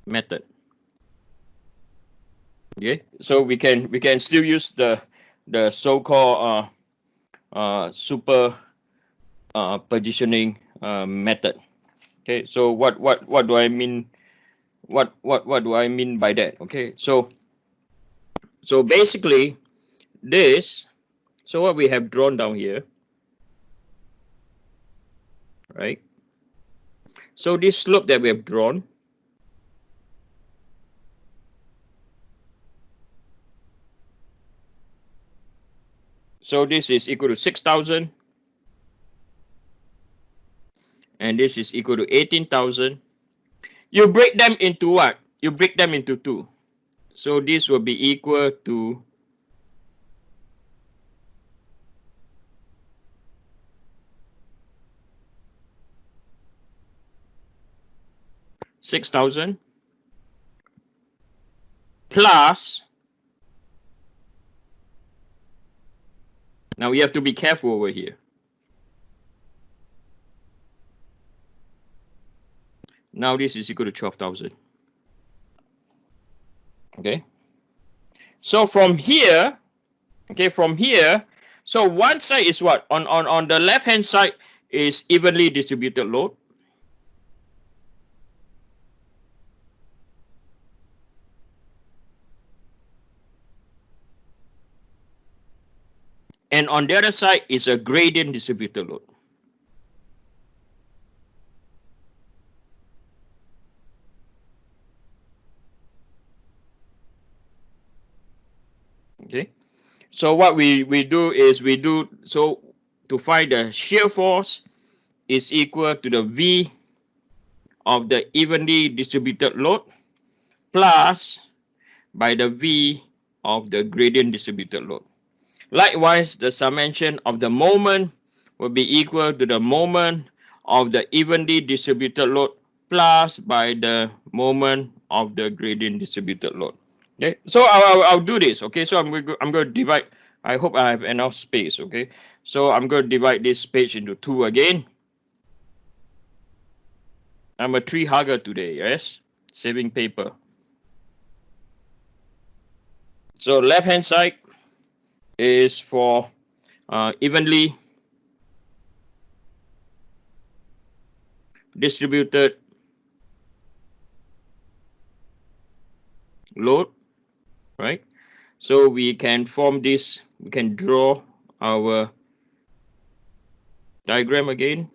method. Okay, so we can still use the so-called super positioning method. Okay, so what do I mean? What do I mean by that? Okay, so basically this, so what we have drawn down here, right? So this slope that we have drawn, so this is equal to 6,000, and this is equal to 18,000. You break them into what? You break them into two. So this will be equal to 6,000 plus, now we have to be careful over here. Now this is equal to 12,000. Okay. So from here, okay, from here, so one side is what? On the left hand side is evenly distributed load. And on the other side is a gradient distributed load. Okay. So what we do is so to find the shear force is equal to the V of the evenly distributed load plus by the V of the gradient distributed load. Likewise, the summation of the moment will be equal to the moment of the evenly distributed load plus by the moment of the gradient distributed load. Okay, so I'll do this. Okay, so I'm going to divide. I hope I have enough space. Okay, so I'm going to divide this page into two again. I'm a tree hugger today. Yes, saving paper. So left hand side is for evenly distributed load, right? So we can form this, we can draw our diagram again.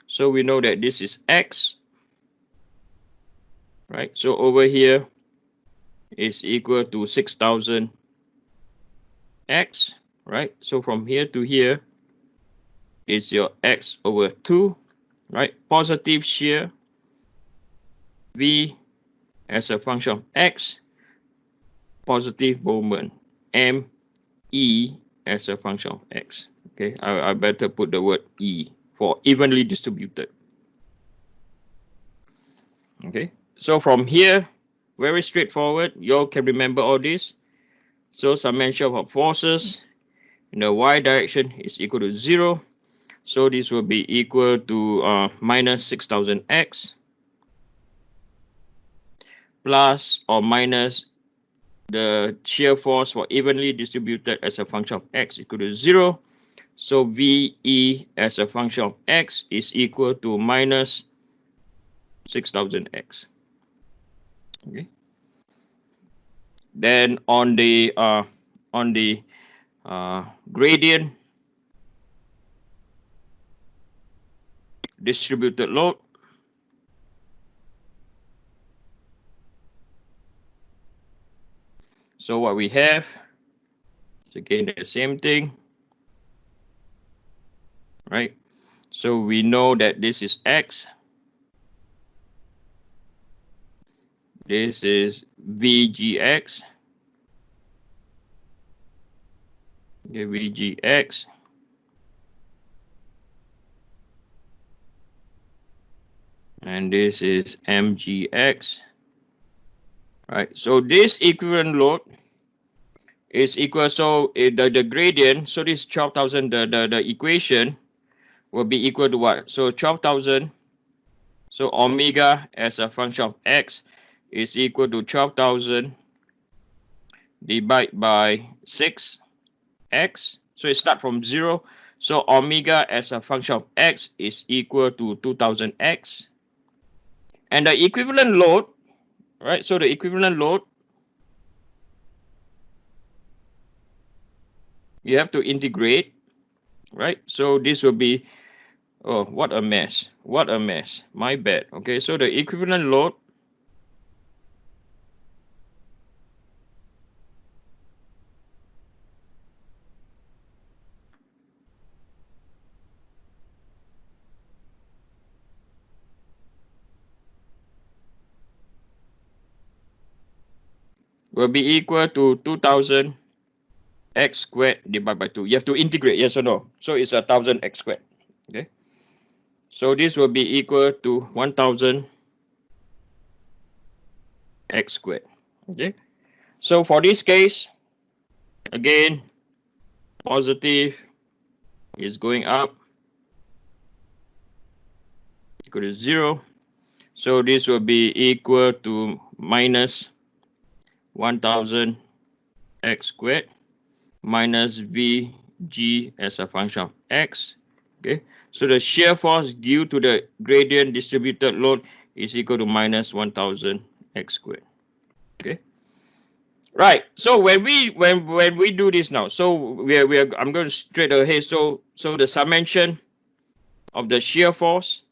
So we know that this is X, right? So over here is equal to 6,000 X, right? So from here to here is your X over 2, right? Positive shear V as a function of X, positive moment M E as a function of X. Okay, I better put the word E for evenly distributed. Okay, so from here, very straightforward. You all can remember all this. So summation of forces in the y direction is equal to 0. So this will be equal to minus 6,000 X plus or minus the shear force for evenly distributed as a function of X equal to 0. So VE as a function of X is equal to minus 6,000 X. Okay. Then on the gradient distributed load, so what we have is again the same thing, right? So we know that this is X, this is VGX, okay, VGX, and this is MGX, right? So this equivalent load is equal, so the gradient, so this 12,000, the equation will be equal to what? So 12,000, so omega as a function of X is equal to 12,000 divided by 6x. So it starts from 0. So omega as a function of x is equal to 2000x. And the equivalent load, right? So the equivalent load, you have to integrate, right? So this will be, oh, what a mess. What a mess. My bad. Okay, so the equivalent load will be equal to 2000 x squared divided by 2. You have to integrate, yes or no? So it's 1000 x squared. Okay. So this will be equal to 1000 x squared. Okay. So for this case, again, positive is going up, equal to 0. So this will be equal to minus 1000 x squared minus Vg as a function of x. Okay, so the shear force due to the gradient distributed load is equal to minus 1000 x squared. Okay, right. So when we do this now, so we are I'm going straight ahead. So the summation of the shear force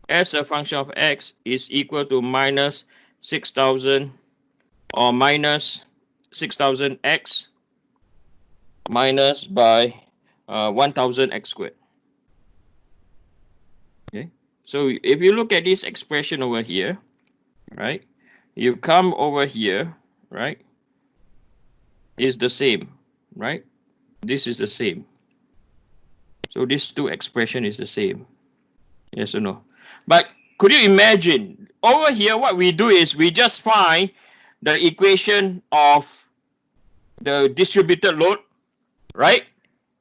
as a function of x is equal to minus 6000 or minus 6000x minus by 1000 x squared. Okay, so if you look at this expression over here, right, you come over here, right, is the same, right? This is the same. So these two expression is the same. Yes or no? But could you imagine over here what we do is we just find the equation of the distributed load, right?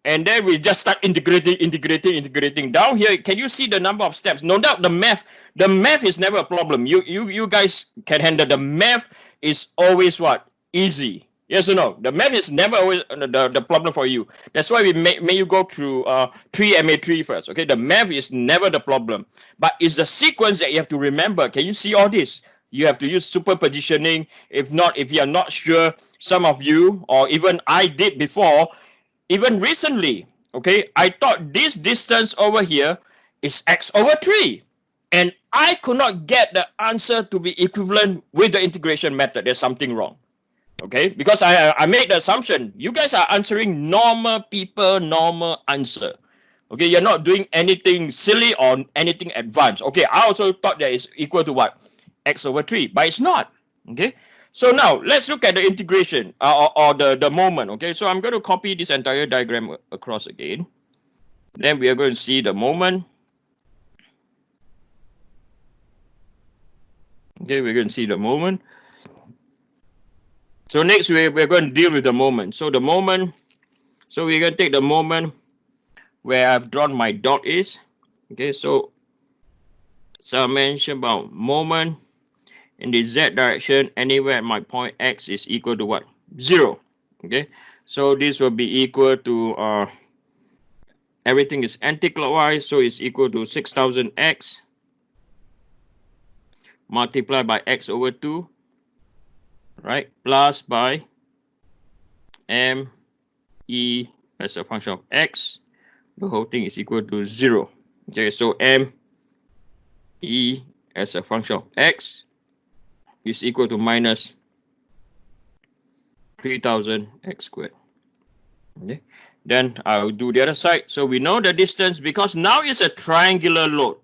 And then we just start integrating. Down here, can you see the number of steps? No doubt the math is never a problem. You guys can handle the math. Is always what? Easy. Yes or no? The math is never always the problem for you. That's why we make you go through 3MA3 first. Okay, the math is never the problem, but it's the sequence that you have to remember. Can you see all this? You have to use superpositioning. If not, if you are not sure, some of you or even I did before, even recently, okay, I thought this distance over here is x over 3. And I could not get the answer to be equivalent with the integration method. There's something wrong. Okay, because I made the assumption you guys are answering normal people, normal answer. Okay, you're not doing anything silly or anything advanced. Okay, I also thought that is equal to what? X over 3, but it's not. Okay, so now let's look at the integration or the moment. Okay, so I'm going to copy this entire diagram across again. Then we are going to see the moment. Okay, we're going to see the moment. So next we're going to deal with the moment. So the moment, so we're going to take the moment where I've drawn my dot is. Okay, so I mentioned about moment in the z direction anywhere at my point x is equal to what? 0. Okay, so this will be equal to everything is anti-clockwise, so it's equal to 6000x multiplied by x over 2, right, plus by m e as a function of x. The whole thing is equal to 0. Okay, so m e as a function of x is equal to minus 3000 x squared. Okay, then I'll do the other side. So we know the distance because now it's a triangular load,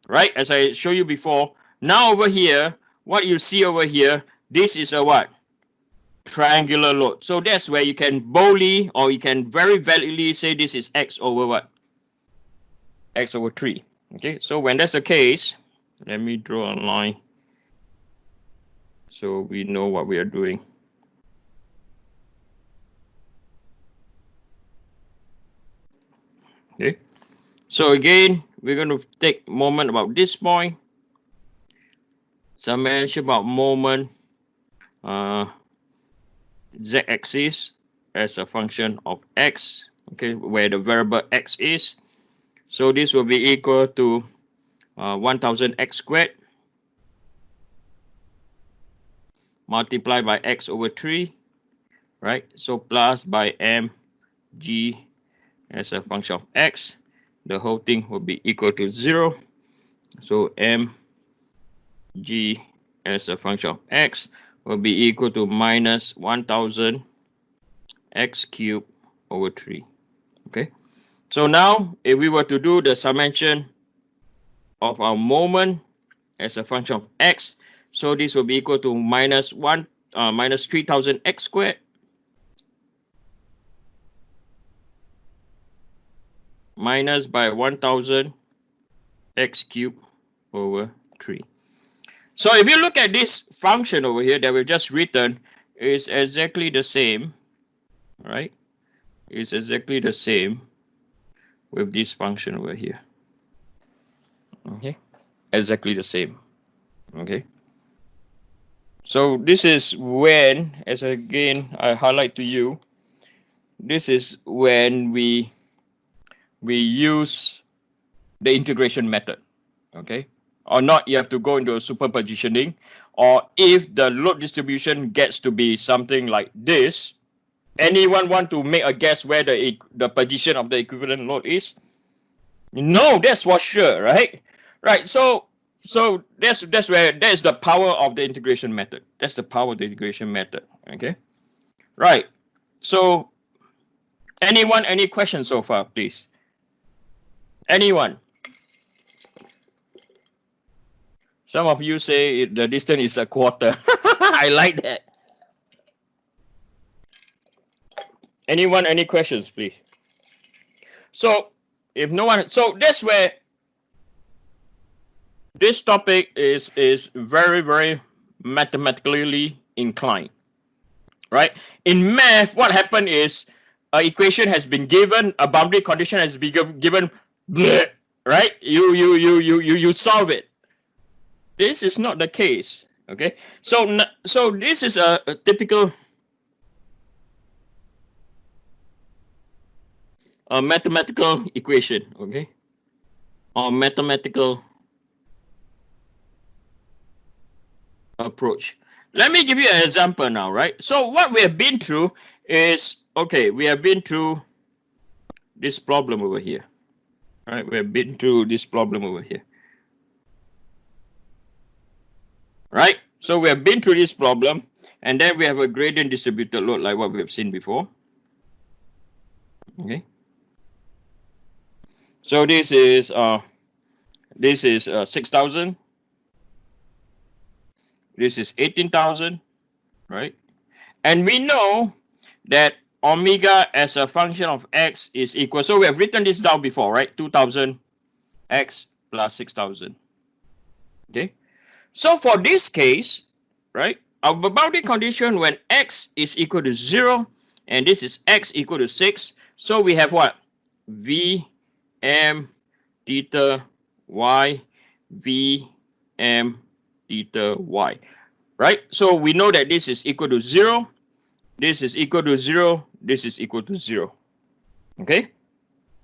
right? As I showed you before. Now over here, what you see over here, this is a what? Triangular load. So that's where you can boldly or you can very validly say this is x over what? X over 3. Okay, so when that's the case, let me draw a line so we know what we are doing. Okay, so again, we're going to take moment about this point. summation about moment z-axis as a function of x, okay, where the variable x is. So this will be equal to 1000 x squared multiplied by x over 3, right? So plus by mg as a function of x, the whole thing will be equal to 0. So mg as a function of x will be equal to minus 1000 x cubed over 3. Okay, so now if we were to do the summation of our moment as a function of x, so this will be equal to minus 3000 x squared minus by 1000 x cubed over 3. So if you look at this function over here that we've just written, is exactly the same, right? It's exactly the same with this function over here. Okay, exactly the same. Okay, so this is when, as again I highlight to you, this is when we use the integration method. Okay, or not, you have to go into a superpositioning, or if the load distribution gets to be something like this. Anyone want to make a guess where the position of the equivalent load is? No, that's for sure, right? Right. So that's where there's the power of the integration method. That's the power of the integration method. Okay. Right. So anyone, any questions so far, please? Anyone? Some of you say the distance is a quarter. I like that. Anyone, any questions, please? So if no one, so that's where this topic is very mathematically inclined, right? In math, what happened is an equation has been given, a boundary condition has been given, bleh, right? You solve it. This is not the case. Okay, so this is a typical mathematical equation, okay, or mathematical approach. Let me give you an example now, right? So what we have been through is, okay, we have been through this problem over here, right? We have been through this problem over here, right? So we have been through this problem, and then we have a gradient distributed load like what we have seen before. Okay. So this is 6,000. This is 18,000, right? And we know that omega as a function of x is equal. So we have written this down before, right? 2,000 x plus 6,000. Okay. So for this case, right, our boundary condition when x is equal to 0 and this is x equal to 6. So we have what? V m theta y v m theta y, right? So we know that this is equal to 0, this is equal to 0, this is equal to 0. Okay,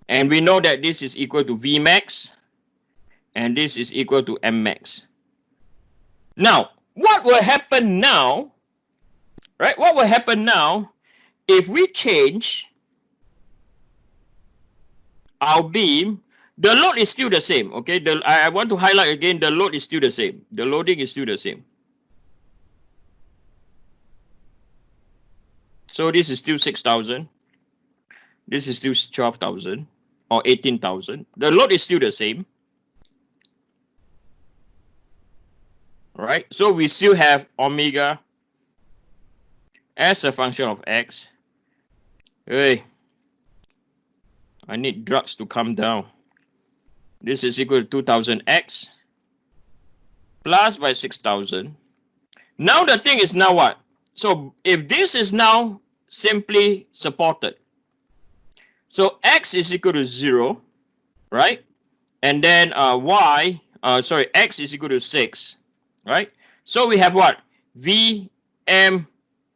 and we know that this is equal to v max and this is equal to m max. Now what will happen now, right? What will happen now if we change our beam? The load is still the same. Okay, I want to highlight again, the load is still the same, the loading is still the same. So this is still 6,000, this is still 12,000 or 18,000. The load is still the same, right? So we still have omega as a function of x. Hey, I need drugs to come down. This is equal to 2,000x plus by 6,000. Now the thing is now what? So if this is now simply supported, so x is equal to 0, right? And then x is equal to 6, right? So we have what? V M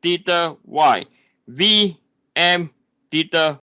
theta Y. V M theta